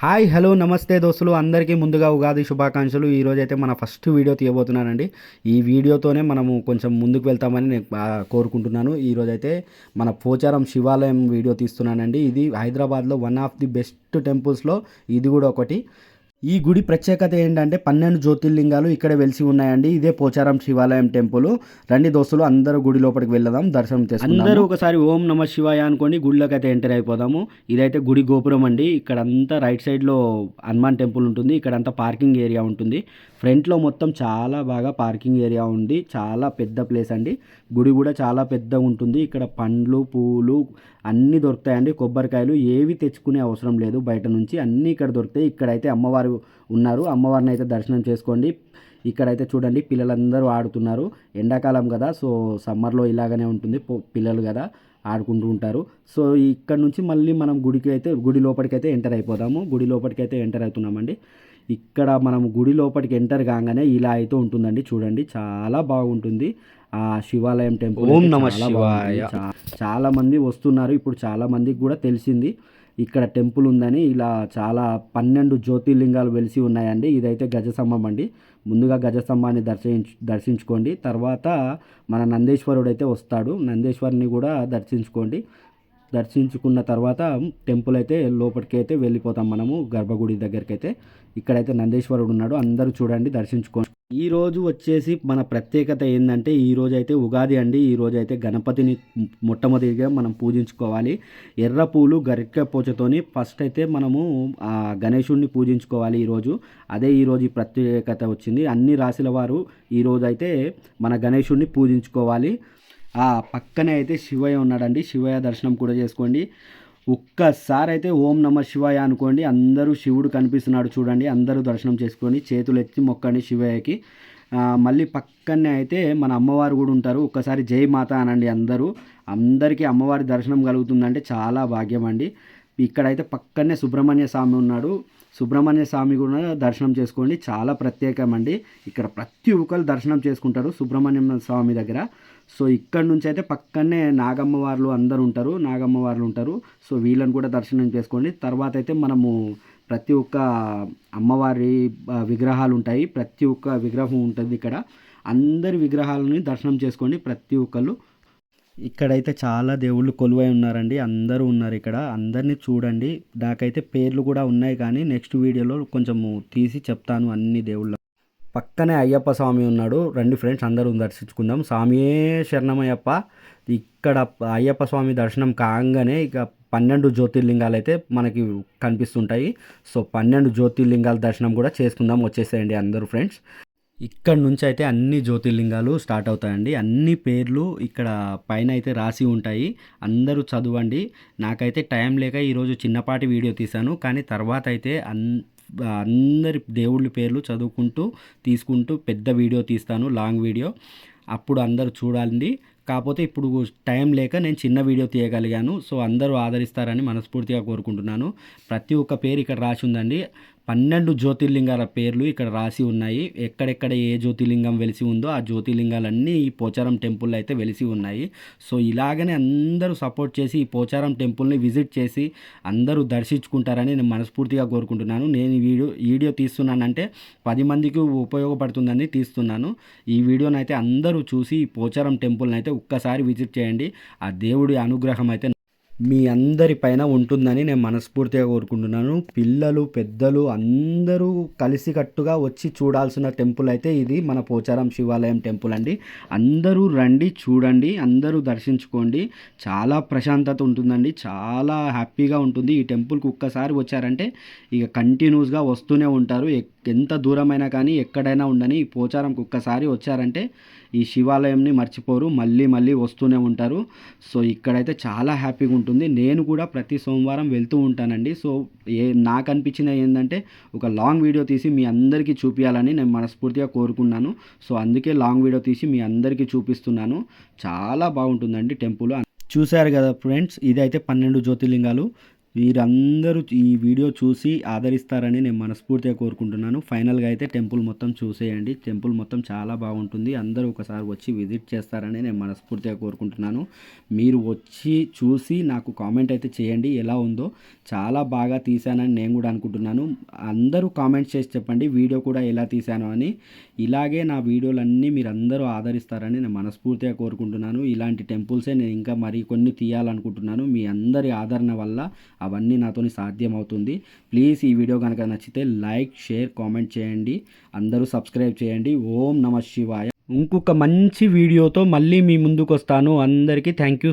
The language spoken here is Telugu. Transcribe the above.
హాయ్ హలో నమస్తే దోస్తులు అందరికీ ముందుగా ఉగాది శుభాకాంక్షలు. ఈరోజైతే మన ఫస్ట్ వీడియో తీయబోతున్నానండి. ఈ వీడియోతోనే మనము కొంచెం ముందుకు వెళ్తామని నేను కోరుకుంటున్నాను. ఈరోజైతే మన పోచారం శివాలయం వీడియో తీస్తున్నానండి. ఇది హైదరాబాద్లో వన్ ఆఫ్ ది బెస్ట్ టెంపుల్స్లో ఇది కూడా ఒకటి. ఈ గుడి ప్రత్యేకత ఏంటంటే 12 జ్యోతిర్లింగాలు ఇక్కడ వెలిసి ఉన్నాయండి. ఇదే పోచారం శివాలయం టెంపుల్. రండి దోస్తులు అందరూ గుడి లోపలికి వెళ్దాం, దర్శనం చేసుకుందాం. అందరూ ఒకసారి ఓం నమ శివాయ అనుకోండి గుడిలోకి అయితే ఎంటర్ అయిపోదాము. ఇదైతే గుడి గోపురం అండి. ఇక్కడ అంతా రైట్ సైడ్లో హనుమాన్ టెంపుల్ ఉంటుంది. ఇక్కడ అంతా పార్కింగ్ ఏరియా ఉంటుంది. ఫ్రంట్లో మొత్తం చాలా బాగా పార్కింగ్ ఏరియా ఉంది. చాలా పెద్ద ప్లేస్ అండి. గుడి కూడా చాలా పెద్దగా ఉంటుంది. ఇక్కడ పండ్లు పూలు అన్నీ దొరుకుతాయండి. కొబ్బరికాయలు ఏవి తెచ్చుకునే అవసరం లేదు బయట నుంచి, అన్నీ ఇక్కడ దొరుకుతాయి. ఇక్కడైతే అమ్మవారు ఉన్నారు. అమ్మవారిని అయితే దర్శనం చేసుకోండి. ఇక్కడైతే చూడండి పిల్లలందరూ ఆడుతున్నారు. ఎండాకాలం కదా, సో సమ్మర్లో ఇలాగనే ఉంటుంది. పిల్లలు కదా ఆడుకుంటూ ఉంటారు. సో ఇక్కడ నుంచి మళ్ళీ మనం గుడి లోపలికి అయితే ఎంటర్ అయిపోదాము. గుడి లోపలికి అయితే ఎంటర్ అవుతున్నామండి. ఇక్కడ మనం గుడి లోపలికి ఎంటర్ కాగానే ఇలా అయితే ఉంటుందండి. చూడండి చాలా బాగుంటుంది ఆ శివాలయం టెంపుల్. ఓం నమ శివాయ. చాలా మంది వస్తున్నారు. ఇప్పుడు చాలా మందికి కూడా తెలిసింది ఇక్కడ టెంపుల్ ఉందని. ఇలా చాలా 12 జ్యోతిర్లింగాలు వెలిసి ఉన్నాయండి. ఇదైతే గజస్తంభం అండి. ముందుగా గజస్తంభాన్ని దర్శించుకోండి. తర్వాత మన నందేశ్వరుడు అయితే వస్తాడు. నందేశ్వరుని కూడా దర్శించుకోండి. దర్శించుకున్న తర్వాత టెంపుల్ అయితే లోపలికి అయితే వెళ్ళిపోతాం మనము, గర్భగుడి దగ్గరికి అయితే. ఇక్కడైతే నందేశ్వరుడు ఉన్నాడు. అందరూ చూడండి, దర్శించుకోండి. ఈరోజు వచ్చేసి మన ప్రత్యేకత ఏంటంటే ఈరోజు అయితే ఉగాది అండి. ఈరోజు అయితే గణపతిని మొట్టమొదటిగా మనం పూజించుకోవాలి. ఎర్ర పూలు గరిక పోచతోని ఫస్ట్ అయితే మనము గణేశుడిని పూజించుకోవాలి ఈరోజు. అదే ఈరోజు ఈ ప్రత్యేకత వచ్చింది. అన్ని రాశుల వారు ఈరోజు అయితే మన గణేశుడిని పూజించుకోవాలి. పక్కనే అయితే శివయ్య ఉన్నాడండి. శివయ్య దర్శనం కూడా చేసుకోండి. ఒక్కసారి అయితే ఓం నమ శివాయ అనుకోండి. అందరూ శివుడు కనిపిస్తున్నాడు చూడండి. అందరూ దర్శనం చేసుకోండి, చేతులు ఎత్తి మొక్కండి శివయ్యకి. మళ్ళీ పక్కనే అయితే మన అమ్మవారు కూడా ఉంటారు. ఒక్కసారి జై మాత అనండి అందరూ. అందరికీ అమ్మవారి దర్శనం కలుగుతుందంటే చాలా భాగ్యం అండి. ఇక్కడైతే పక్కనే సుబ్రహ్మణ్య స్వామి ఉన్నాడు. సుబ్రహ్మణ్య స్వామి కూడా దర్శనం చేసుకోండి. చాలా ప్రత్యేకం అండి. ఇక్కడ ప్రతి ఒక్కరు దర్శనం చేసుకుంటారు సుబ్రహ్మణ్యం స్వామి దగ్గర. సో ఇక్కడ నుంచి అయితే పక్కనే నాగమ్మవార్లు అందరూ ఉంటారు. నాగమ్మవార్లు ఉంటారు. సో వీళ్ళని కూడా దర్శనం చేసుకోండి. తర్వాత అయితే మనము ప్రతి ఒక్క అమ్మవారి విగ్రహాలు ఉంటాయి. ప్రతి ఒక్క విగ్రహం ఉంటుంది ఇక్కడ. అందరి విగ్రహాలని దర్శనం చేసుకోండి ప్రతి ఒక్కళ్ళు. ఇక్కడైతే చాలా దేవుళ్ళు కొలువై ఉన్నారండి. అందరూ ఉన్నారు ఇక్కడ. అందరినీ చూడండి. నాకైతే పేర్లు కూడా ఉన్నాయి, కానీ నెక్స్ట్ వీడియోలో కొంచెము తీసి చెప్తాను అన్ని దేవుళ్ళ. పక్కనే అయ్యప్ప స్వామి ఉన్నాడు. రండి ఫ్రెండ్స్ అందరూ దర్శించుకుందాం. స్వామియే శరణమయ్యప్ప. ఇక్కడ అయ్యప్ప స్వామి దర్శనం కాగానే ఇక 12 జ్యోతిర్లింగాలు అయితే మనకి కనిపిస్తుంటాయి. సో 12 జ్యోతిర్లింగాల దర్శనం కూడా చేసుకుందాం. వచ్చేసేయండి అందరూ ఫ్రెండ్స్. ఇక్కడ నుంచి అయితే అన్ని జ్యోతిర్లింగాలు స్టార్ట్ అవుతాయండి. అన్ని పేర్లు ఇక్కడ పైన అయితే రాసి ఉంటాయి. అందరూ చదవండి. నాకైతే టైం లేక ఈరోజు చిన్నపాటి వీడియో తీశాను, కానీ తర్వాత అయితే అందరి దేవుళ్ళ పేర్లు చదువుకుంటూ తీసుకుంటూ పెద్ద వీడియో తీస్తాను, లాంగ్ వీడియో. అప్పుడు అందరూ చూడండి. కాకపోతే ఇప్పుడు టైం లేక నేను చిన్న వీడియో తీయగలిగాను. సో అందరూ ఆదరిస్తారని మనస్ఫూర్తిగా కోరుకుంటున్నాను. ప్రతి ఒక్క పేరు ఇక్కడ రాసి ఉందండి. 12 జ్యోతిర్లింగాల పేర్లు ఇక్కడ రాసి ఉన్నాయి. ఎక్కడెక్కడ ఏ జ్యోతిర్లింగం వెలిసి ఉందో ఆ జ్యోతిర్లింగాలన్నీ ఈ పోచారం టెంపుల్లో అయితే వెలిసి ఉన్నాయి. సో ఇలాగనే అందరూ సపోర్ట్ చేసి ఈ పోచారం టెంపుల్ని విజిట్ చేసి అందరూ దర్శించుకుంటారని నేను మనస్ఫూర్తిగా కోరుకుంటున్నాను. నేను ఈ వీడియో తీస్తున్నానంటే 10 మందికి ఉపయోగపడుతుందని తీస్తున్నాను. ఈ వీడియోని అయితే అందరూ చూసి ఈ పోచారం టెంపుల్ని అయితే ఒక్కసారి విజిట్ చేయండి. ఆ దేవుడి అనుగ్రహం అయితే మీ అందరి పైన ఉంటుందని నేను మనస్ఫూర్తిగా కోరుకుంటున్నాను. పిల్లలు పెద్దలు అందరూ కలిసికట్టుగా వచ్చి చూడాల్సిన టెంపుల్ అయితే ఇది మన పోచారం శివాలయం టెంపుల్ అండి. అందరూ రండి, చూడండి, అందరూ దర్శించుకోండి. చాలా ప్రశాంతత ఉంటుందండి. చాలా హ్యాపీగా ఉంటుంది. ఈ టెంపుల్కి ఒక్కసారి వచ్చారంటే ఇక కంటిన్యూస్గా వస్తూనే ఉంటారు. ఎంత దూరమైనా కానీ ఎక్కడైనా ఉండని ఈ పోచారంకి ఒక్కసారి వచ్చారంటే ఈ శివాలయంని మర్చిపోరు. మళ్ళీ మళ్ళీ వస్తూనే ఉంటారు. సో ఇక్కడైతే చాలా హ్యాపీగా ఉంటుంది. నేను కూడా ప్రతి సోమవారం వెళ్తూ ఉంటానండి. సో నాకు అనిపించిన ఏంటంటే ఒక లాంగ్ వీడియో తీసి మీ అందరికీ చూపించాలని నేను మనస్ఫూర్తిగా కోరుకున్నాను. సో అందుకే లాంగ్ వీడియో తీసి మీ అందరికీ చూపిస్తున్నాను. చాలా బాగుంటుందండి టెంపుల్. చూశారు కదా ఫ్రెండ్స్, ఇదైతే 12 జ్యోతిర్లింగాలు. మీరందరూ ఈ వీడియో చూసి ఆదరిస్తారని నేను మనస్ఫూర్తిగా కోరుకుంటున్నాను. ఫైనల్గా అయితే టెంపుల్ మొత్తం చూసేయండి. టెంపుల్ మొత్తం చాలా బాగుంటుంది. అందరూ ఒకసారి వచ్చి విజిట్ చేస్తారని నేను మనస్ఫూర్తిగా కోరుకుంటున్నాను. మీరు వచ్చి చూసి నాకు కామెంట్ అయితే చేయండి ఎలా ఉందో. చాలా బాగా తీశానని నేను కూడా అనుకుంటున్నాను. అందరూ కామెంట్స్ చేసి చెప్పండి వీడియో కూడా ఎలా తీశాను అని. ఇలాగే నా వీడియోలన్నీ మీరు అందరూ ఆదరిస్తారని నేను మనస్ఫూర్తిగా కోరుకుంటున్నాను. ఇలాంటి టెంపుల్సే నేను ఇంకా కొన్ని తీయాలనుకుంటున్నాను. మీ అందరి ఆదరణ వల్ల అవన్నీ నాతోని సాధ్యమవుతుంది. ప్లీజ్ ఈ వీడియో కనుక నచ్చితే లైక్, షేర్, కామెంట్ చేయండి. అందరూ సబ్స్క్రైబ్ చేయండి. ఓం నమ శివాయ. ఇంకొక మంచి వీడియోతో మళ్ళీ మీ ముందుకు వస్తాను. అందరికీ థ్యాంక్ యూ.